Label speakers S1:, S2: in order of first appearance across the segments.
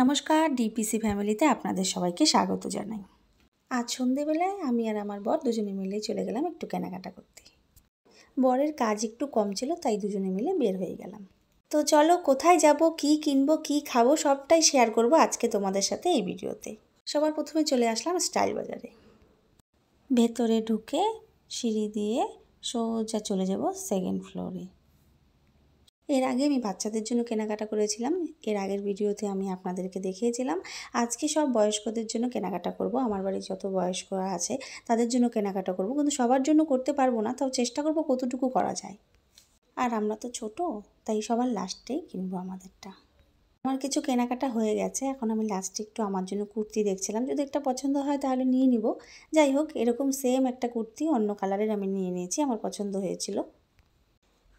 S1: নমস্কার, ডিপিসি ফ্যামিলিতে আপনাদের সবাইকে স্বাগত জানাই। আজ সন্ধেবেলায় আমি আর আমার বর দুজনে মিলে চলে গেলাম একটু কেনাকাটা করতে। বরের কাজ একটু কম ছিল, তাই দুজনে মিলে বের হয়ে গেলাম। তো চলো, কোথায় যাব, কি কিনবো, কি খাবো, সবটাই শেয়ার করব আজকে তোমাদের সাথে এই ভিডিওতে। সবার প্রথমে চলে আসলাম স্টাইল বাজারে। ভেতরে ঢুকে সিঁড়ি দিয়ে সোজা চলে যাব সেকেন্ড ফ্লোরে। এর আগে আমি বাচ্চাদের জন্য কেনাকাটা করেছিলাম, এর আগের ভিডিওতে আমি আপনাদেরকে দেখিয়েছিলাম। আজকে সব বয়স্কদের জন্য কেনাকাটা করব। আমার বাড়ির যত বয়স্করা আছে তাদের জন্য কেনাকাটা করব, কিন্তু সবার জন্য করতে পারবো না, তাও চেষ্টা করব কতটুকু করা যায়। আর আমরা তো ছোট, তাই সবার লাস্টেই কিনবো আমাদেরটা। আমার কিছু কেনাকাটা হয়ে গেছে, এখন আমি লাস্টে একটু আমার জন্য কুর্তি দেখছিলাম, যদি একটা পছন্দ হয় তাহলে নিয়ে নিব। যাই হোক, এরকম সেম একটা কুর্তি অন্য কালারের আমি নিয়ে নিয়েছি, আমার পছন্দ হয়েছিল।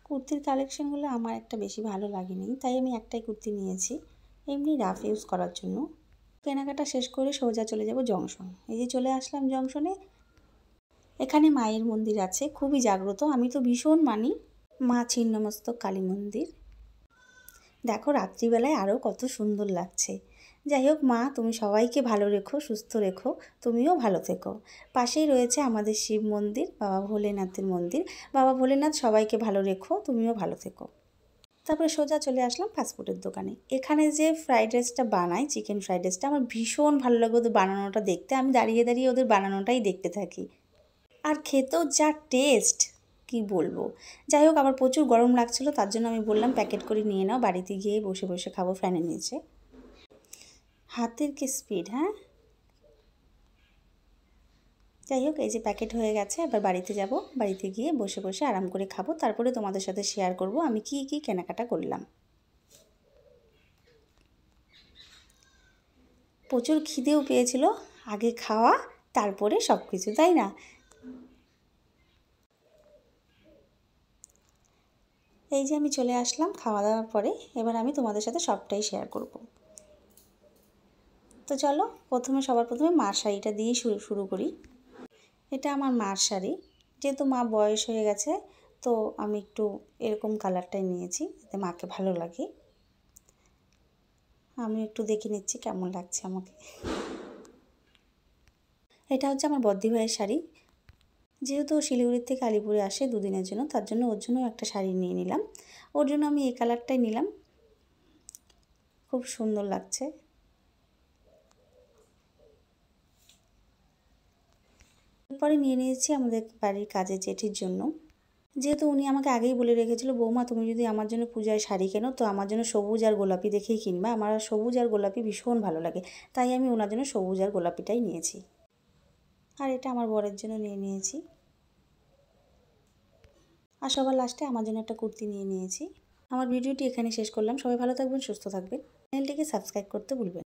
S1: কুর্তির কালেকশানগুলো আমার একটা বেশি ভালো লাগেনি, তাই আমি একটাই কুর্তি নিয়েছি, এমনি রাফ ইউজ করার জন্য। কেনাকাটা শেষ করে সোজা চলে যাব জংশন। এই যে চলে আসলাম জংশনে। এখানে মায়ের মন্দির আছে, খুবই জাগ্রত, আমি তো ভীষণ মানি। মা ছিন্নমস্তক কালী মন্দির। দেখো রাত্রিবেলায় আরও কত সুন্দর লাগছে। যাই হোক, মা তুমি সবাইকে ভালো রেখো, সুস্থ রেখো, তুমিও ভালো থেকো। পাশেই রয়েছে আমাদের শিব মন্দির, বাবা ভোলেনাথের মন্দির। বাবা ভোলেনাথ সবাইকে ভালো রেখো, তুমিও ভালো থেকো। তারপরে সোজা চলে আসলাম ফাস্টফুডের দোকানে। এখানে যে ফ্রাইড রাইসটা বানায়, চিকেন ফ্রাইড রাইসটা, আমার ভীষণ ভালো লাগে ওদের বানানোটা দেখতে। আমি দাঁড়িয়ে দাঁড়িয়ে ওদের বানানোটাই দেখতে থাকি, আর খেতেও যা টেস্ট কি বলবো। যাই হোক, আমার প্রচুর গরম লাগছিলো, তার জন্য আমি বললাম প্যাকেট করে নিয়ে নাও, বাড়িতে গিয়ে বসে বসে খাবো ফ্যানের নিচে। হাতের কি স্পিড, হ্যাঁ। যাই হোক, এই যে প্যাকেট হয়ে গেছে, এবার বাড়িতে যাব, বাড়িতে গিয়ে বসে বসে আরাম করে খাবো, তারপরে তোমাদের সাথে শেয়ার করব আমি কি কি কেনাকাটা করলাম। প্রচুর খিদেও পেয়েছিল, আগে খাওয়া তারপরে সব কিছু, তাই না? এই যে আমি চলে আসলাম খাওয়া দাওয়ার পরে, এবার আমি তোমাদের সাথে সবটাই শেয়ার করব। তো চলো, সবার প্রথমে মার শাড়িটা দিয়েই শুরু করি। এটা আমার মার শাড়ি, যেহেতু মা বয়স হয়ে গেছে, তো আমি একটু এরকম কালারটাই নিয়েছি, যাতে মাকে ভালো লাগে। আমি একটু দেখে নিচ্ছি কেমন লাগছে আমাকে। এটা হচ্ছে আমার বদ্দি ভাইয়ের শাড়ি, যেহেতু শিলিগুড়ির থেকে আলিপুরে আসে দুদিনের জন্য, তার জন্য ওর জন্য একটা শাড়ি নিয়ে নিলাম। ওর জন্য আমি এই কালারটাই নিলাম, খুব সুন্দর লাগছে। এরপরে নিয়ে নিয়েছি আমাদের বাড়ির কাজের জেঠির জন্য, যেহেতু উনি আমাকে আগেই বলে রেখেছিল, বৌমা তুমি যদি আমার জন্য পূজায় শাড়ি কেনো তো আমার জন্য সবুজ আর গোলাপি দেখেই কিনবা, আমার সবুজ আর গোলাপি ভীষণ ভালো লাগে, তাই আমি ওনার জন্য সবুজ আর গোলাপিটাই নিয়েছি। আর এটা আমার বরের জন্য নিয়ে নিয়েছি। আর সবার লাস্টে আমার জন্য একটা কুর্তি নিয়ে নিয়েছি। আমার ভিডিওটি এখানে শেষ করলাম। সবাই ভালো থাকবেন, সুস্থ থাকবেন, চ্যানেলটিকে সাবস্ক্রাইব করতে ভুলবেন না।